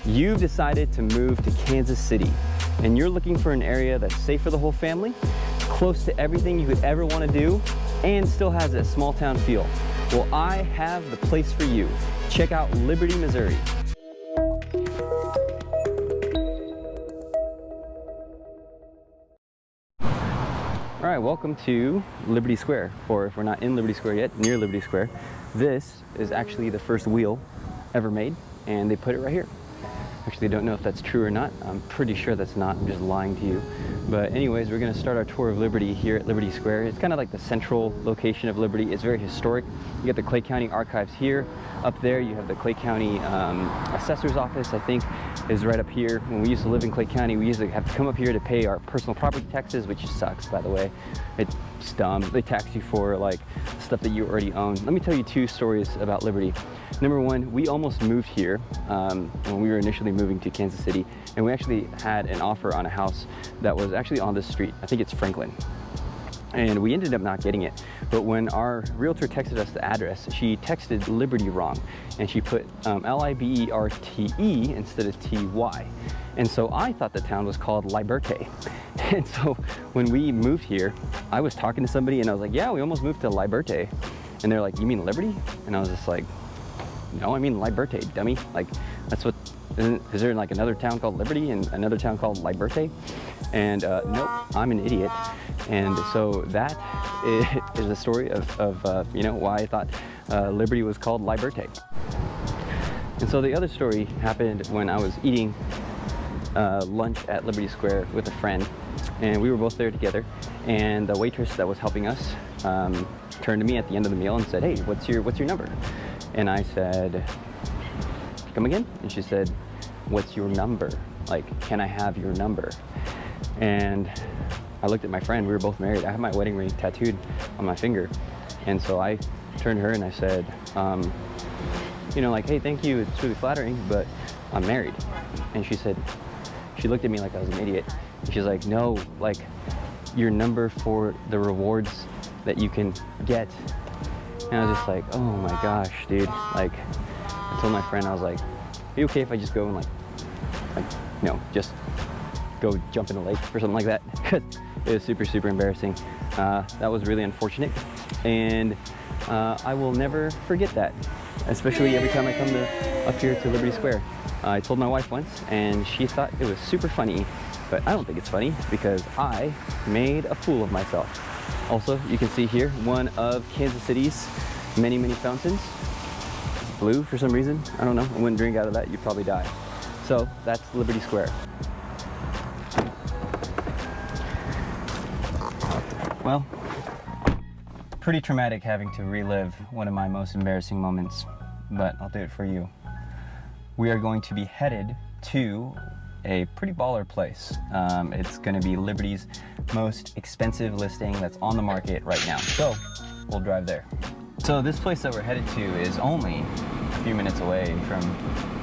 You've decided to move to Kansas City, and you're looking for an area that's safe for the whole family, close to everything you could ever want to do, and still has that small town feel. Well, I have the place for you. Check out Liberty, Missouri. All right, welcome to Liberty Square, or if we're not in Liberty Square yet, near Liberty Square. This is actually the first wheel ever made, and they put it right here. Actually, I don't know if that's true or not. I'm pretty sure that's not. I'm just lying to you. But anyways, we're gonna start our tour of Liberty here at Liberty Square. It's kind of like the central location of Liberty. It's very historic. You got the Clay County Archives here. Up there, you have the Clay County Assessor's Office, I think, is right up here. When we used to live in Clay County, we used to have to come up here to pay our personal property taxes, which sucks, by the way. It's dumb. They tax you for like stuff that you already own. Let me tell you two stories about Liberty. Number one, we almost moved here when we were initially moving to Kansas City, and we actually had an offer on a house that was actually on this street. I think it's Franklin. And we ended up not getting it. But when our realtor texted us the address, she texted Liberty wrong, and she put L-I-B-E-R-T-E instead of T-Y. And so I thought the town was called Liberte. And so when we moved here, I was talking to somebody and I was like, yeah, we almost moved to Liberte. And they're like, you mean Liberty? And I was just like, no, I mean Liberte, dummy. Like, that's what, is there like another town called Liberty and another town called Liberte? And nope, I'm an idiot. And so that is the story of you know, why I thought Liberty was called Liberte. And so the other story happened when I was eating lunch at Liberty Square with a friend, and we were both there together, and the waitress that was helping us turned to me at the end of the meal and said, hey, what's your number? And I said, come again? And she said, what's your number? Like, can I have your number? And I looked at my friend, we were both married. I have my wedding ring tattooed on my finger. And so I turned to her and I said, you know, like, hey, thank you, it's really flattering, but I'm married. And she said, she looked at me like I was an idiot. And she's like, no, like, your number for the rewards that you can get. And I was just like, oh my gosh, dude. Like, I told my friend, I was like, are you okay if I just go and like, you know, just go jump in the lake or something like that? It was super, super embarrassing. That was really unfortunate. And I will never forget that, especially every time I come up here to Liberty Square. I told my wife once and she thought it was super funny, but I don't think it's funny because I made a fool of myself. Also, you can see here one of Kansas City's many, many fountains. Blue for some reason. I don't know. I wouldn't drink out of that. You'd probably die. So that's Liberty Square. Well, pretty traumatic having to relive one of my most embarrassing moments, but I'll do it for you. We are going to be headed to a pretty baller place. It's going to be Liberty's most expensive listing that's on the market right now. So we'll drive there. So this place that we're headed to is only a few minutes away from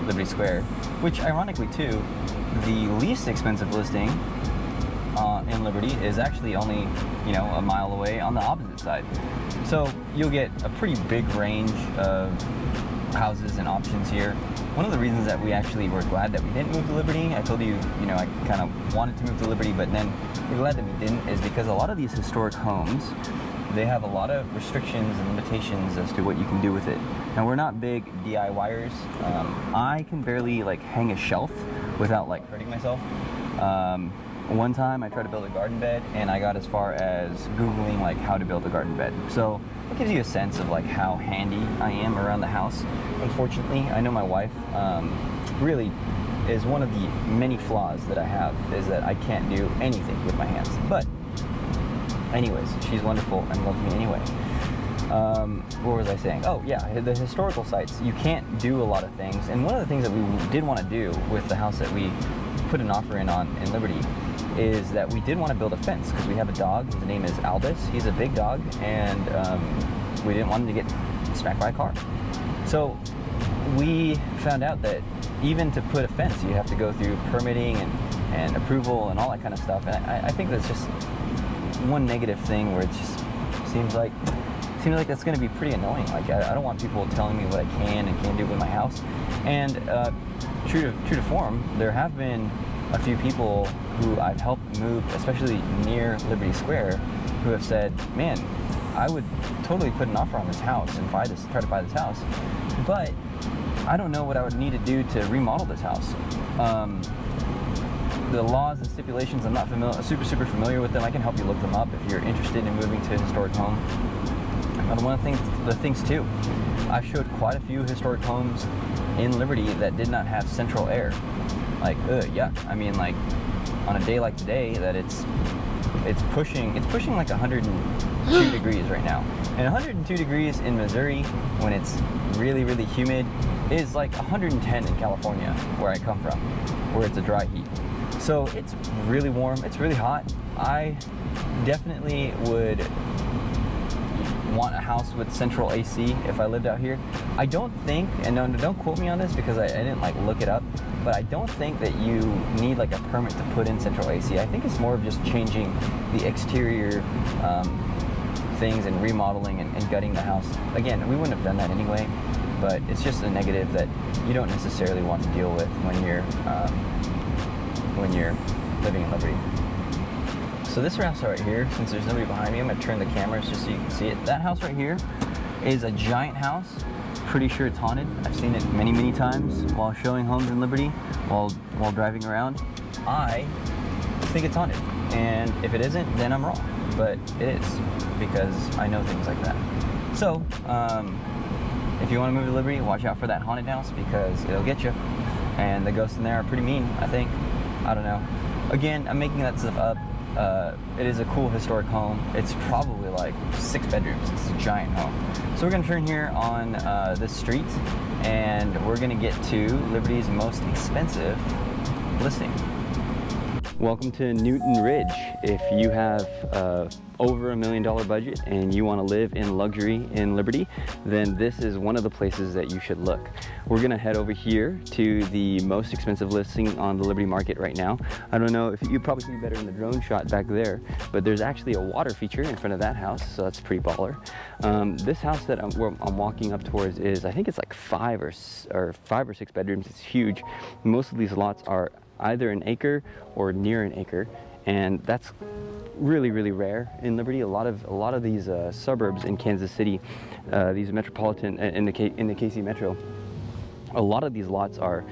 Liberty Square, which ironically too, the least expensive listing in Liberty is actually only, you know, a mile away on the opposite side. So you'll get a pretty big range of houses and options here. One of the reasons that we actually were glad that we didn't move to Liberty, I told you, you know, I kind of wanted to move to Liberty, but then we're glad that we didn't, is because a lot of these historic homes, they have a lot of restrictions and limitations as to what you can do with it. Now, we're not big DIYers. I can barely like hang a shelf without like hurting myself. One time I tried to build a garden bed and I got as far as Googling like how to build a garden bed. So it gives you a sense of like how handy I am around the house. Unfortunately, I know my wife really is one of the many flaws that I have, is that I can't do anything with my hands. But anyways, she's wonderful and loves me anyway. What was I saying? Oh yeah, the historical sites, you can't do a lot of things. And one of the things that we did want to do with the house that we put an offer in Liberty is that we did want to build a fence because we have a dog. His name is Albus. He's a big dog, and we didn't want him to get smacked by a car. So we found out that even to put a fence, you have to go through permitting and approval and all that kind of stuff. And I think that's just one negative thing where it just seems seems like that's going to be pretty annoying. Like I don't want people telling me what I can and can't do with my house. And true to form, there have been a few people who I've helped move, especially near Liberty Square, who have said, man, I would totally put an offer on this house and try to buy this house, but I don't know what I would need to do to remodel this house. The laws and stipulations, I'm not super familiar with them. I can help you look them up if you're interested in moving to a historic home. And one of the things too, I showed quite a few historic homes in Liberty that did not have central air. Like, yeah, I mean, like on a day like today, that it's pushing like 102 degrees right now. And 102 degrees in Missouri when it's really, really humid is like 110 in California, where I come from, where it's a dry heat. So it's really warm, it's really hot. I definitely would want a house with central AC if I lived out here. I don't think, and no, don't quote me on this because I didn't like look it up, but I don't think that you need like a permit to put in central AC. I think it's more of just changing the exterior things and remodeling and gutting the house. Again, we wouldn't have done that anyway, but it's just a negative that you don't necessarily want to deal with when you're living in Liberty. So this house right here, since there's nobody behind me, I'm gonna turn the cameras just so you can see it. That house right here is a giant house. Pretty sure it's haunted. I've seen it many, many times while showing homes in Liberty, while driving around. I think it's haunted, and if it isn't, then I'm wrong. But it is, because I know things like that. So, if you want to move to Liberty, watch out for that haunted house because it'll get you. And the ghosts in there are pretty mean, I think. I don't know. Again, I'm making that stuff up. It is a cool historic home. It's probably like 6 bedrooms. It's a giant home. So we're gonna turn here on this street, and we're gonna get to Liberty's most expensive listing. Welcome to Newton Ridge. If you have over $1 million budget and you want to live in luxury in Liberty, then this is one of the places that you should look. We're gonna head over here to the most expensive listing on the Liberty market right now. I don't know if you probably see better in the drone shot back there, but there's actually a water feature in front of that house, so that's pretty baller. This house that I'm walking up towards is, I think it's like 5 or 6 bedrooms. It's huge. Most of these lots are either an acre or near an acre, and that's really, really rare in Liberty. A lot of these suburbs in Kansas City, these metropolitan in the KC Metro, a lot of these lots are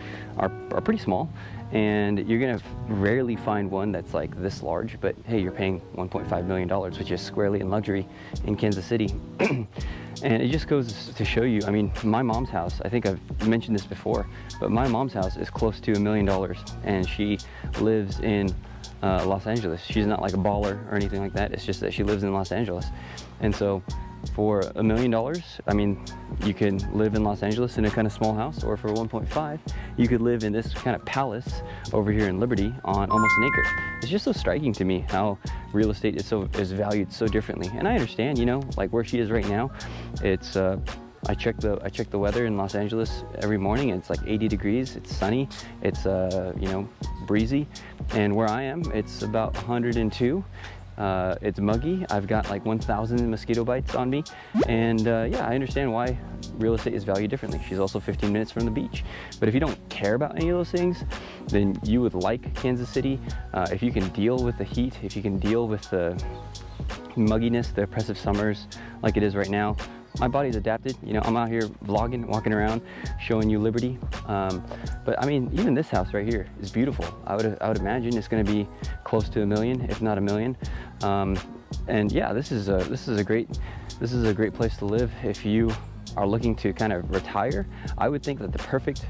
pretty small, and you're gonna rarely find one that's like this large. But hey, you're paying $1.5 million, which is squarely in luxury in Kansas City. And it just goes to show you, I mean, my mom's house, I think I've mentioned this before, but my mom's house is close to $1 million, and she lives in Los Angeles. She's not like a baller or anything like that. It's just that she lives in Los Angeles. And so for $1 million, I mean, you can live in Los Angeles in a kind of small house, or for 1.5, you could live in this kind of palace over here in Liberty on almost an acre. It's just so striking to me how real estate is valued so differently. And I understand, you know, like where she is right now, it's I check the weather in Los Angeles every morning, and it's like 80 degrees. It's sunny. It's you know, breezy. And where I am, it's about 102. It's muggy. I've got like 1,000 mosquito bites on me, and yeah, I understand why real estate is valued differently. She's also 15 minutes from the beach. But if you don't care about any of those things, then you would like Kansas City. If you can deal with the heat, if you can deal with the mugginess, the oppressive summers like it is right now, my body's adapted. You know, I'm out here vlogging, walking around, showing you Liberty. But I mean, even this house right here is beautiful. I would imagine it's going to be close to $1 million, if not $1 million. And yeah, this is a great place to live if you are looking to kind of retire. I would think that the perfect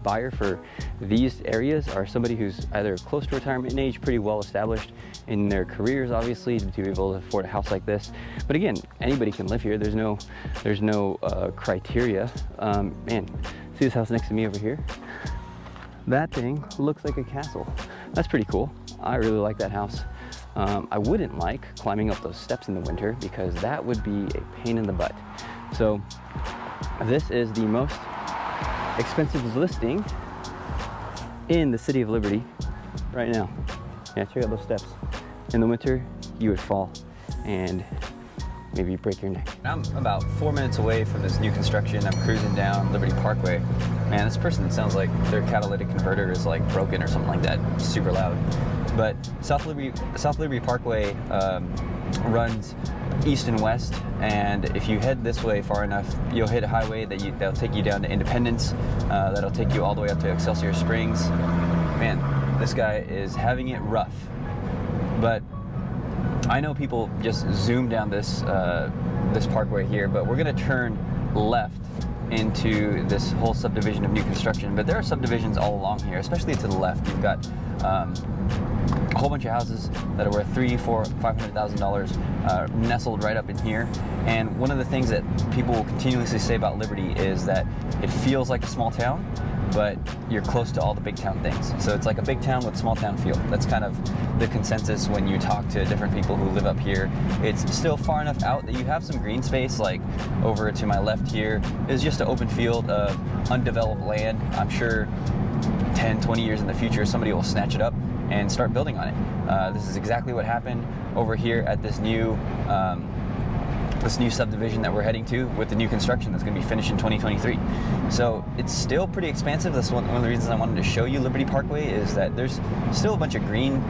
buyer for these areas are somebody who's either close to retirement age, pretty well established in their careers, obviously, to be able to afford a house like this. But again, anybody can live here. There's no criteria. Man, see this house next to me over here? That thing looks like a castle. That's pretty cool. I really like that house. I wouldn't like climbing up those steps in the winter because that would be a pain in the butt. So this is the most expensive listing in the city of Liberty right now. Yeah, check out those steps. In the winter, you would fall, and maybe break your neck. I'm about 4 minutes away from this new construction. I'm cruising down Liberty Parkway. Man, this person sounds like their catalytic converter is like broken or something like that. Super loud. But South Liberty Parkway runs east and west, and if you head this way far enough, you'll hit a highway that'll take you down to Independence. That'll take you all the way up to Excelsior Springs. Man, this guy is having it rough. But I know people just zoom down this this parkway here, but we're gonna turn left into this whole subdivision of new construction. But there are subdivisions all along here, especially to the left. You've got a whole bunch of houses that are worth $300,000, $400,000, $500,000 nestled right up in here. And one of the things that people will continuously say about Liberty is that it feels like a small town, but you're close to all the big town things. So it's like a big town with small town feel. That's kind of the consensus when you talk to different people who live up here. It's still far enough out that you have some green space, like over to my left here is just an open field of undeveloped land. I'm sure 10, 20 years in the future, somebody will snatch it up and start building on it. This is exactly what happened over here at this new subdivision that we're heading to with the new construction that's going to be finished in 2023. So it's still pretty expansive. That's one of the reasons I wanted to show you Liberty Parkway, is that there's still a bunch of green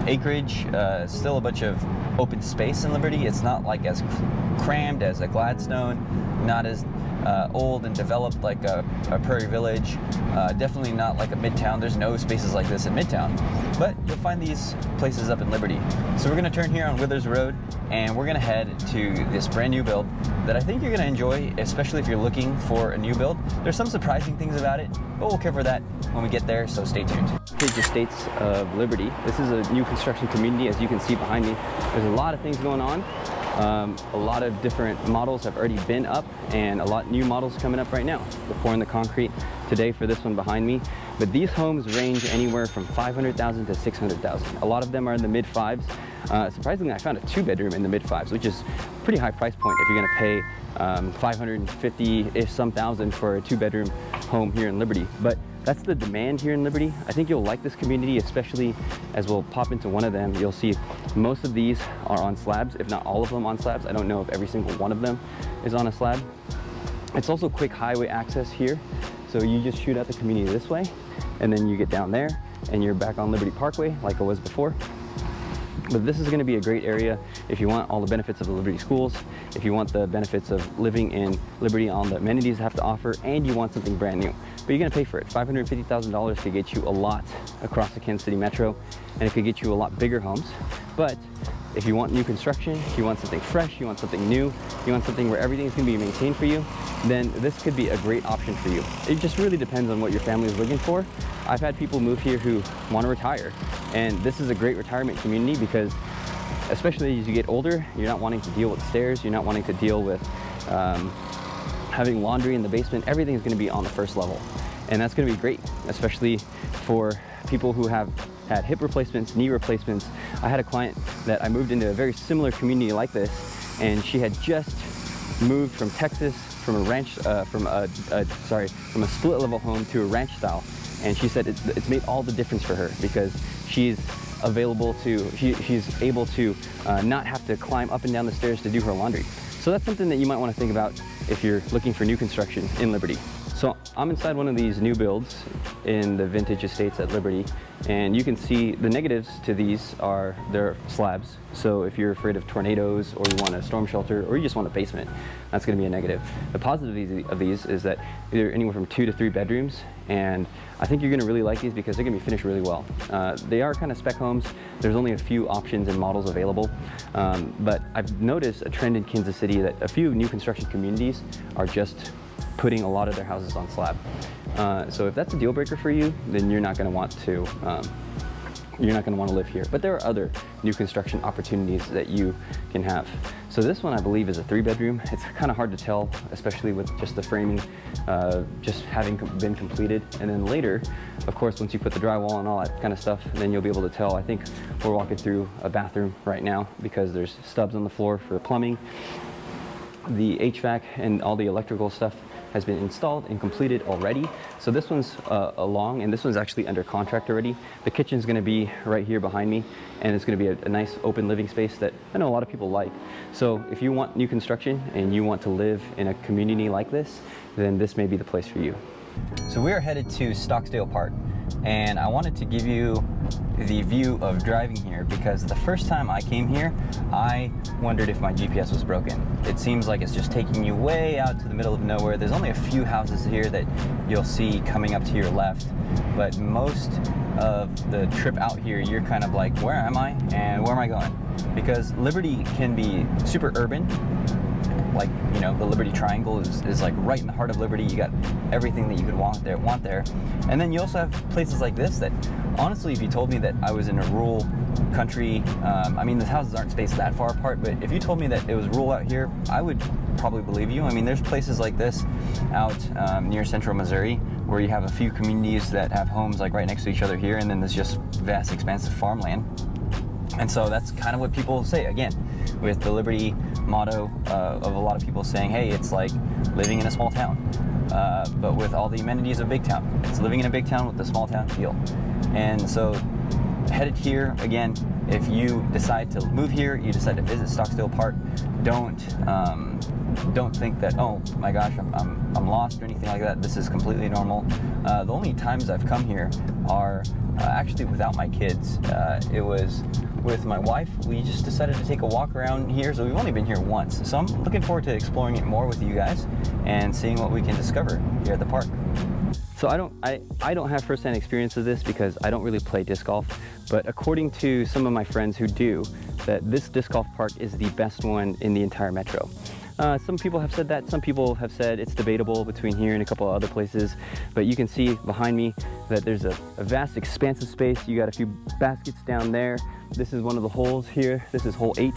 acreage, still a bunch of open space in Liberty. It's not like as crammed as a Gladstone, not as old and developed like a Prairie Village, definitely not like a Midtown. There's no spaces like this in Midtown, but you'll find these places up in Liberty. So we're gonna turn here on Withers Road, and we're gonna head to this brand new build that I think you're gonna enjoy, especially if you're looking for a new build. There's some surprising things about it, but we'll cover that when we get there, so stay tuned. Vintage Estates of Liberty. This is a new construction community, as you can see behind me. There's a lot of things going on. A lot of different models have already been up, and a lot new models coming up right now. We're pouring the concrete today for this one behind me. But these homes range anywhere from $500,000 to $600,000. A lot of them are in the mid fives. Surprisingly, I found a 2-bedroom in the mid fives, which is a pretty high price point if you're gonna pay 550-ish some thousand for a 2-bedroom home here in Liberty. But that's the demand here in Liberty. I think you'll like this community, especially as we'll pop into one of them. You'll see most of these are on slabs, if not all of them on slabs. I don't know if every single one of them is on a slab. It's also quick highway access here. So you just shoot out the community this way, and then you get down there and you're back on Liberty Parkway like I was before. But this is going to be a great area if you want all the benefits of the Liberty schools, if you want the benefits of living in Liberty on the amenities it have to offer, and you want something brand new. But you're going to pay for it. $550,000 could get you a lot across the Kansas City Metro, and it could get you a lot bigger homes. But if you want new construction, if you want something fresh, you want something new, you want something where everything's going to be maintained for you, then this could be a great option for you. It just really depends on what your family is looking for. I've had people move here who want to retire, and this is a great retirement community because, especially as you get older, you're not wanting to deal with stairs, you're not wanting to deal with having laundry in the basement. Everything is going to be on the first level, and that's going to be great, especially for people who have had hip replacements, knee replacements. I had a client that I moved into a very similar community like this, and she had just moved from Texas from a ranch, from a split level home to a ranch style, and she said it's made all the difference for her because she's able to not have to climb up and down the stairs to do her laundry. So that's something that you might want to think about if you're looking for new construction in Liberty. So I'm inside one of these new builds in the Vintage Estates at Liberty, and you can see the negatives to these are they're slabs. So if you're afraid of tornadoes, or you want a storm shelter, or you just want a basement, that's going to be a negative. The positive of these is that they're anywhere from 2 to 3 bedrooms, and I think you're going to really like these because they're going to be finished really well. They are kind of spec homes. There's only a few options and models available, but I've noticed a trend in Kansas City that a few new construction communities are just putting a lot of their houses on slab. So if that's a deal breaker for you, then you're not going to want to live here. But there are other new construction opportunities that you can have. So this one I believe is a 3-bedroom. It's kind of hard to tell, especially with just the framing just having been completed. And then later, of course, once you put the drywall and all that kind of stuff, then you'll be able to tell. I think we're walking through a bathroom right now because there's stubs on the floor for plumbing. The HVAC and all the electrical stuff has been installed and completed already. So this one's along, and this one's actually under contract already. The kitchen's gonna be right here behind me, and it's gonna be a nice open living space that I know a lot of people like. So if you want new construction and you want to live in a community like this, then this may be the place for you. So we are headed to Stocksdale Park, and I wanted to give you the view of driving here because the first time I came here, I wondered if my GPS was broken. It seems like it's just taking you way out to the middle of nowhere. There's only a few houses here that you'll see coming up to your left, but most of the trip out here, you're kind of like, where am I and where am I going? Because Liberty can be super urban. Like, you know, the Liberty Triangle is like right in the heart of Liberty. You got everything that you could want there. And then you also have places like this that, honestly, if you told me that I was in a rural country, I mean, the houses aren't spaced that far apart, but if you told me that it was rural out here, I would probably believe you. I mean, there's places like this out near central Missouri where you have a few communities that have homes like right next to each other here, and then there's just vast, expansive farmland. And so that's kind of what people say, again, with the Liberty motto of a lot of people saying, hey, it's like living in a small town, but with all the amenities of a big town. It's living in a big town with a small town feel. And so headed here, again, if you decide to move here, you decide to visit Stocksdale Park, don't think that, oh my gosh, I'm lost or anything like that. This is completely normal. The only times I've come here are actually without my kids. It was with my wife. We just decided to take a walk around here, so we've only been here once. So I'm looking forward to exploring it more with you guys and seeing what we can discover here at the park. So I don't have firsthand experience of this because I don't really play disc golf, but according to some of my friends who do, that this disc golf park is the best one in the entire metro. Some people have said that, some people have said it's debatable between here and a couple of other places, but you can see behind me that there's a vast expansive space. You got a few baskets down there. This is one of the holes here. This is hole 8.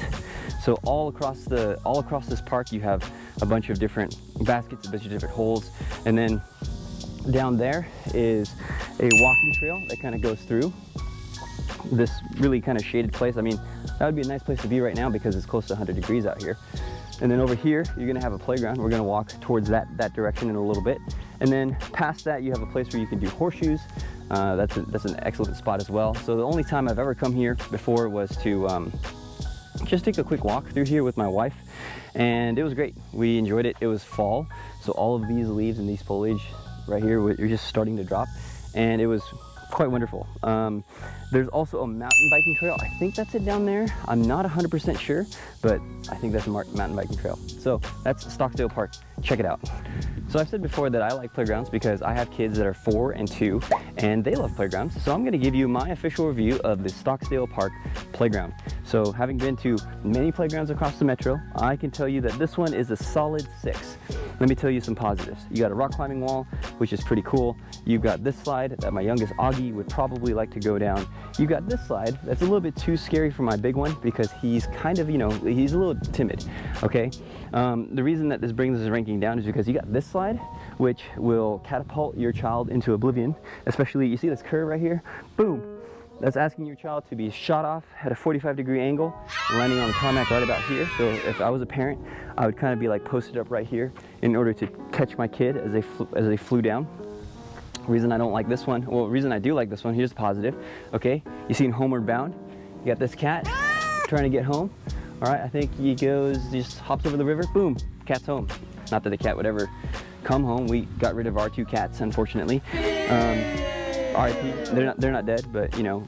So all across this park you have a bunch of different baskets, a bunch of different holes, and then down there is a walking trail that kind of goes through this really kind of shaded place. I mean, that would be a nice place to be right now because it's close to 100 degrees out here. And then over here, you're gonna have a playground. We're gonna walk towards that direction in a little bit. And then past that, you have a place where you can do horseshoes. That's an excellent spot as well. So the only time I've ever come here before was to just take a quick walk through here with my wife. And it was great. We enjoyed it. It was fall. So all of these leaves and these foliage right here, you're just starting to drop. And it was quite wonderful. There's also a mountain biking trail. I think that's it down there. I'm not 100% sure, but I think that's a mountain biking trail. So that's Stocksdale Park. Check it out. So I've said before that I like playgrounds because I have kids that are 4 and 2, and they love playgrounds. So I'm gonna give you my official review of the Stocksdale Park playground. So having been to many playgrounds across the metro, I can tell you that this one is a solid 6. Let me tell you some positives. You got a rock climbing wall, which is pretty cool. You've got this slide that my youngest Augie would probably like to go down. You've got this slide that's a little bit too scary for my big one because he's kind of, you know, he's a little timid, okay? The reason that this brings his ranking down is because you got this slide, which will catapult your child into oblivion, especially, you see this curve right here? Boom! That's asking your child to be shot off at a 45-degree angle, landing on the tarmac right about here. So if I was a parent, I would kind of be like posted up right here in order to catch my kid as they flew down. Reason I don't like this one, well, reason I do like this one, here's the positive, okay? You seen Homeward Bound? You got this cat trying to get home. All right, I think he just hops over the river, boom, cat's home. Not that the cat would ever come home. We got rid of our 2 cats, unfortunately. RIP, they're not dead, but you know,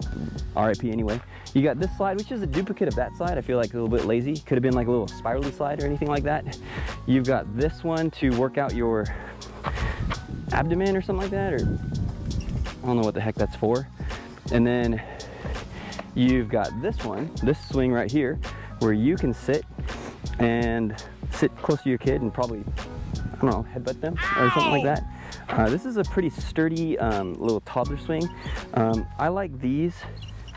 RIP anyway. You got this slide, which is a duplicate of that slide. I feel like a little bit lazy. Could have been like a little spirally slide or anything like that. You've got this one to work out your abdomen or something like that, or I don't know what the heck that's for. And then you've got this one, this swing right here, where you can sit close to your kid and probably, I don't know, headbutt them or something like that. This is a pretty sturdy little toddler swing. I like these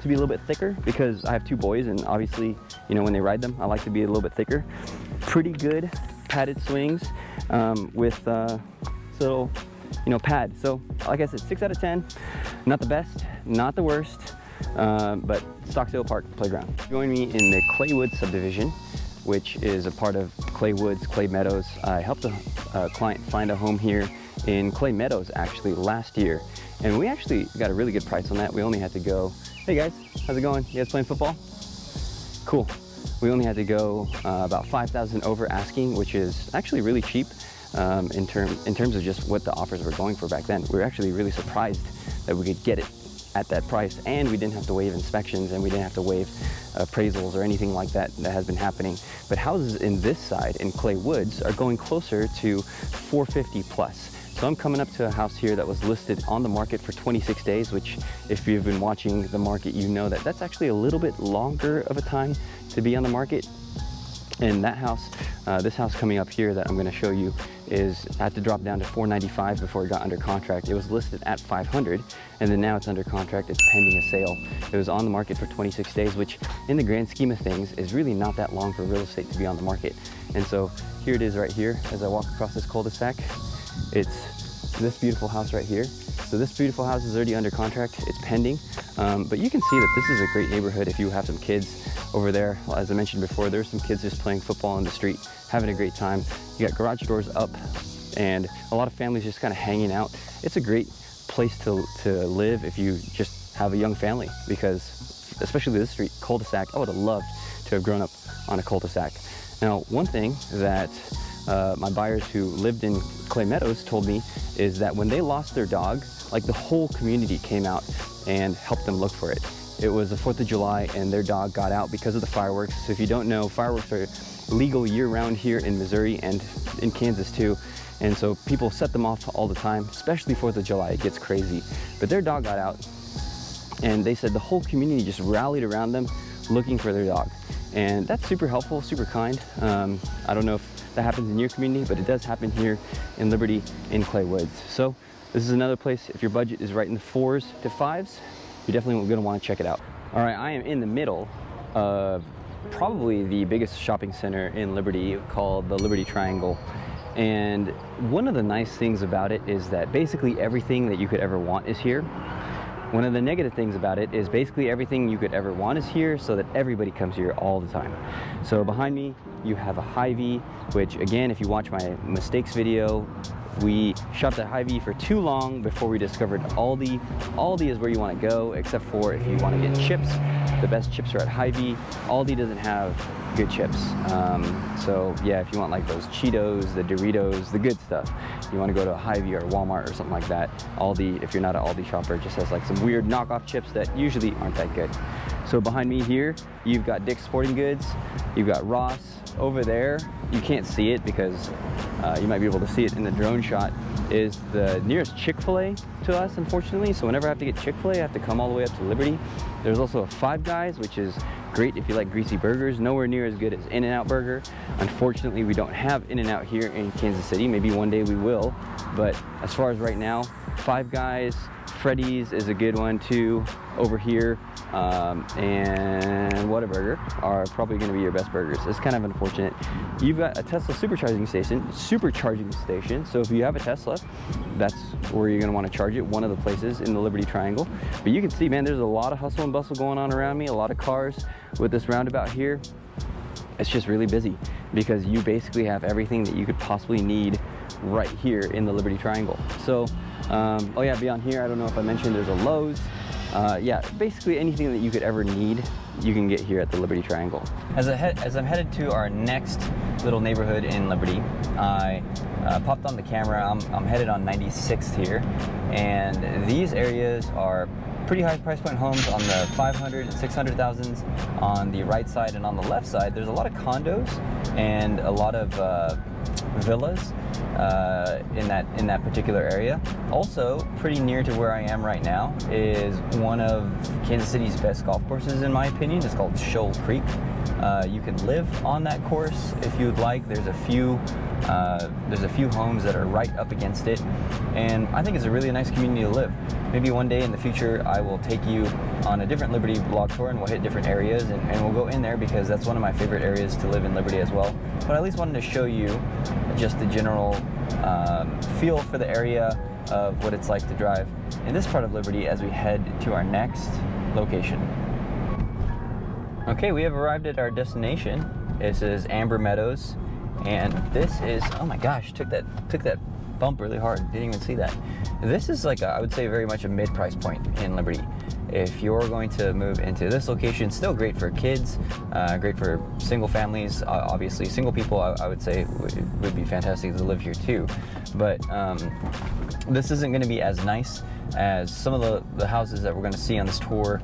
to be a little bit thicker because I have 2 boys, and obviously, you know, when they ride them, I like to be a little bit thicker. Pretty good padded swings with little, you know, pad. So like I said, 6 out of 10. Not the best, not the worst, but Stocksdale Park playground. Join me in the Claywood subdivision. which is a part of Clay Woods, Clay Meadows. I helped a client find a home here in Clay Meadows actually last year, and we actually got a really good price on that. We only had to go, hey guys, how's it going? You guys playing football? Cool. We only had to go about $5,000 over asking, which is actually really cheap in terms of just what the offers were going for back then. We were actually really surprised that we could get it at that price, and we didn't have to waive inspections, and we didn't have to waive appraisals or anything like that that has been happening. But houses in this side, in Clay Woods, are going closer to 450 plus. So I'm coming up to a house here that was listed on the market for 26 days, which if you've been watching the market, you know that that's actually a little bit longer of a time to be on the market. And that house, this house coming up here that I'm going to show you, had to drop down to 495 before it got under contract. It was listed at 500, and then now it's under contract. It's pending a sale. It was on the market for 26 days, which in the grand scheme of things is really not that long for real estate to be on the market. And so here it is right here as I walk across this cul-de-sac. It's this beautiful house right here. So this beautiful house is already under contract. It's pending, but you can see that this is a great neighborhood if you have some kids over there. As I mentioned before, there's some kids just playing football in the street, having a great time. You got garage doors up, and a lot of families just kind of hanging out. It's a great place to live if you just have a young family, because especially this street, cul-de-sac, I would have loved to have grown up on a cul-de-sac. Now, one thing that my buyers who lived in Clay Meadows told me is that when they lost their dog, like the whole community came out and helped them look for it. It was the 4th of July and their dog got out because of the fireworks. So if you don't know, fireworks are legal year-round here in Missouri and in Kansas too. And so people set them off all the time, especially 4th of July, it gets crazy. But their dog got out, and they said the whole community just rallied around them looking for their dog. And that's super helpful, super kind. I don't know if that happens in your community, but it does happen here in Liberty in Clay Woods. So this is another place, if your budget is right in the 4s to 5s, you're definitely going to want to check it out. All right, I am in the middle of probably the biggest shopping center in Liberty, called the Liberty Triangle. And one of the nice things about it is that basically everything that you could ever want is here. One of the negative things about it is basically everything you could ever want is here, so that everybody comes here all the time. So behind me, you have a Hy-Vee, which again, if you watch my mistakes video, we shopped at Hy-Vee for too long before we discovered Aldi. Aldi is where you want to go, except for if you want to get chips. The best chips are at Hy-Vee. Aldi doesn't have good chips. So yeah, if you want like those Cheetos, the Doritos, the good stuff, you want to go to a Hy-Vee or Walmart or something like that. Aldi, if you're not an Aldi shopper, just has like some weird knockoff chips that usually aren't that good. So behind me here, you've got Dick's Sporting Goods, you've got Ross. Over there, you can't see it because you might be able to see it in the drone shot, is the nearest Chick-fil-A to us, unfortunately. So whenever I have to get Chick-fil-A, I have to come all the way up to Liberty. There's also a Five Guys, which is great if you like greasy burgers. Nowhere near as good as In-N-Out Burger. Unfortunately, we don't have In-N-Out here in Kansas City. Maybe one day we will. But as far as right now, Five Guys, Freddy's is a good one too over here, and Whataburger are probably going to be your best burgers. It's kind of unfortunate. You've got a Tesla supercharging station. So if you have a Tesla, that's where you're going to want to charge it, one of the places in the Liberty Triangle. But you can see, man, there's a lot of hustle and bustle going on around me, a lot of cars with this roundabout here. It's just really busy because you basically have everything that you could possibly need right here in the Liberty Triangle. So oh yeah, beyond here, I don't know if I mentioned, there's a Lowe's. Yeah, basically anything that you could ever need, you can get here at the Liberty Triangle. As I'm headed to our next little neighborhood in Liberty, I popped on the camera. I'm headed on 96th here, and these areas are pretty high price point homes on the 500 and 600,000s on the right side, and on the left side there's a lot of condos and a lot of villas in that particular area. Also, pretty near to where I am right now is one of Kansas City's best golf courses, in my opinion. It's called Shoal Creek. You can live on that course if you would like. There's a few homes that are right up against it, and I think it's a really nice community to live. Maybe one day in the future I will take you on a different Liberty vlog tour, and we'll hit different areas, and we'll go in there because that's one of my favorite areas to live in Liberty as well. But I at least wanted to show you just the general feel for the area of what it's like to drive in this part of Liberty as we head to our next location. Okay, we have arrived at our destination. This is Amber Meadows, and this is, oh my gosh, took that bump really hard. Didn't even see that. This is like I would say very much a mid-price point in Liberty. If you're going to move into this location, still great for kids, great for single families. Obviously, single people, I would say, would be fantastic to live here too. But this isn't going to be as nice as some of the houses that we're going to see on this tour.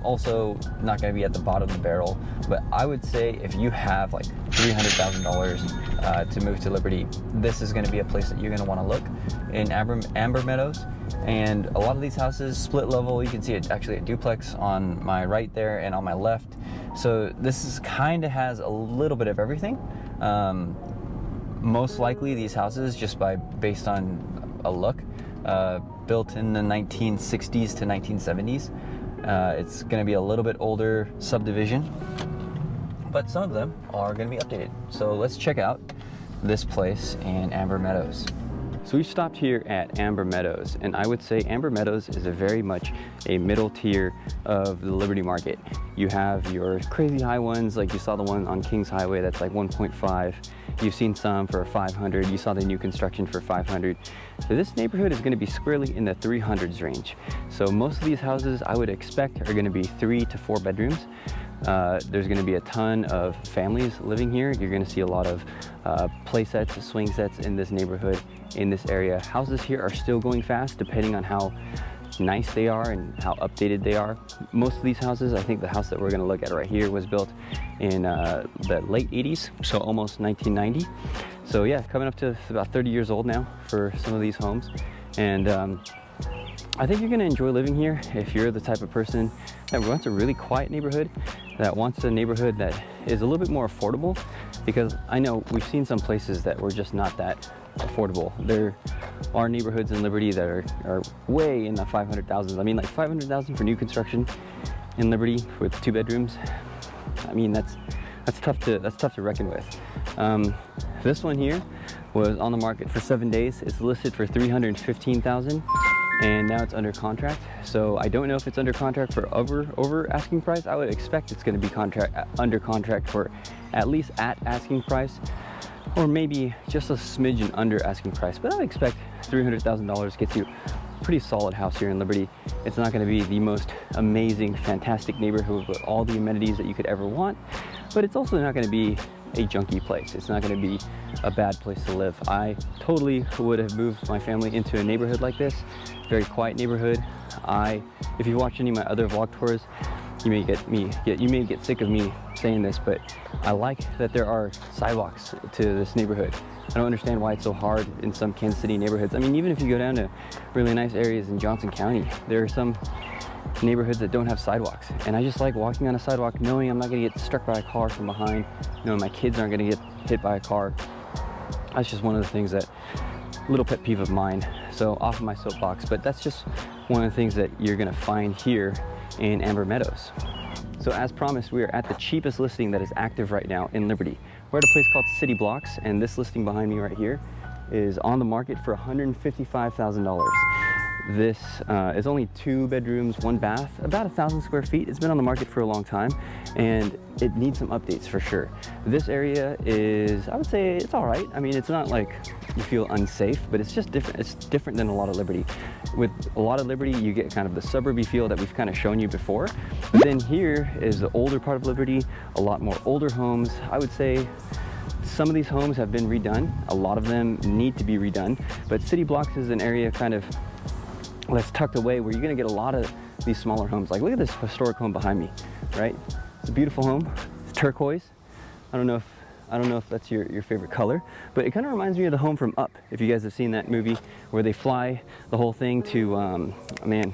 Also, not going to be at the bottom of the barrel. But I would say if you have like $300,000 to move to Liberty, this is going to be a place that you're going to want to look in Amber Meadows. And a lot of these houses split level. You can see it actually a duplex on my right there and on my left. So this is kind of has a little bit of everything. Most likely these houses, just based on a look, built in the 1960s to 1970s. It's going to be a little bit older subdivision, but some of them are going to be updated. So let's check out this place in Amber Meadows. So we've stopped here at Amber Meadows, and I would say Amber Meadows is a very much a middle tier of the Liberty market. You have your crazy high ones, like you saw the one on Kings Highway that's like 1.5. You've seen some for 500. You saw the new construction for 500. So this neighborhood is going to be squarely in the 300s range. So most of these houses I would expect are going to be 3 to 4 bedrooms. There's going to be a ton of families living here. You're going to see a lot of play sets, swing sets in this neighborhood, in this area. Houses here are still going fast depending on how nice they are and how updated they are. Most of these houses, I think the house that we're going to look at right here was built in the late 80s, so almost 1990. So yeah, coming up to about 30 years old now for some of these homes. And I think you're going to enjoy living here if you're the type of person that wants a really quiet neighborhood, that wants a neighborhood that is a little bit more affordable, because I know we've seen some places that were just not that affordable. There are neighborhoods in Liberty that are way in the 500,000s. I mean, like 500,000 for new construction in Liberty with 2 bedrooms. I mean, that's tough to reckon with. This one here was on the market for 7 days. It's listed for 315,000. And now it's under contract. So I don't know if it's under contract for over asking price. I would expect it's going to be under contract for at least at asking price, or maybe just a smidgen under asking price. But I would expect $300,000 gets you a pretty solid house here in Liberty. It's not going to be the most amazing, fantastic neighborhood with all the amenities that you could ever want, but it's also not going to be a junky place. It's not going to be a bad place to live. I totally would have moved my family into a neighborhood like this. Very quiet neighborhood. If you watch any of my other vlog tours, you may get sick of me saying this, but I like that there are sidewalks to this neighborhood. I don't understand why it's so hard in some Kansas City neighborhoods. I mean, even if you go down to really nice areas in Johnson County, there are some neighborhoods that don't have sidewalks. And I just like walking on a sidewalk knowing I'm not gonna get struck by a car from behind, knowing my kids aren't gonna get hit by a car. That's just one of the things that, little pet peeve of mine. So off of my soapbox, but that's just one of the things that you're gonna find here in Amber Meadows. So as promised, we are at the cheapest listing that is active right now in Liberty. We're at a place called City Blocks, and this listing behind me right here is on the market for $155,000. This is only 2 bedrooms, 1 bath, about 1,000 square feet. It's been on the market for a long time, and it needs some updates for sure. This area is, I would say, it's all right. I mean, it's not like you feel unsafe, but it's just different. It's different than a lot of Liberty. With a lot of Liberty, you get kind of the suburby feel that we've kind of shown you before. But then here is the older part of Liberty, a lot more older homes. I would say some of these homes have been redone. A lot of them need to be redone, but City Blocks is an area kind of that's tucked away where you're gonna get a lot of these smaller homes. Like, look at this historic home behind me, right? It's a beautiful home. It's turquoise. I don't know if that's your favorite color, but it kind of reminds me of the home from Up. If you guys have seen that movie where they fly the whole thing to, man,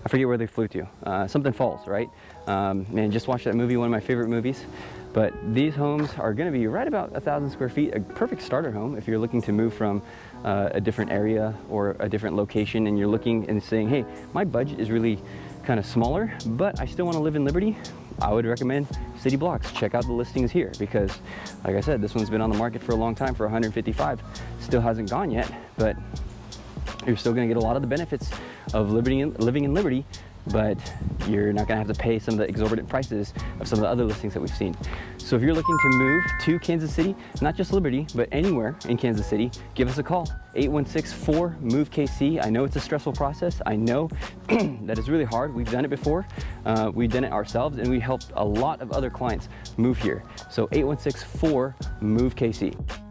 I forget where they flew to. Something Falls, right? Man, just watched that movie, one of my favorite movies. But these homes are gonna be right about 1,000 square feet, a perfect starter home if you're looking to move from a different area or a different location, and you're looking and saying, hey, my budget is really kind of smaller, but I still wanna live in Liberty. I would recommend City Blocks. Check out the listings here because, like I said, this one's been on the market for a long time for 155. Still hasn't gone yet, but you're still gonna get a lot of the benefits of living in Liberty but you're not gonna have to pay some of the exorbitant prices of some of the other listings that we've seen. So if you're looking to move to Kansas City, not just Liberty, but anywhere in Kansas City, give us a call, 816-4-MOVE-KC. I know it's a stressful process. I know that it's really hard. We've done it before. We've done it ourselves, and we helped a lot of other clients move here. So 816-4-MOVE-KC.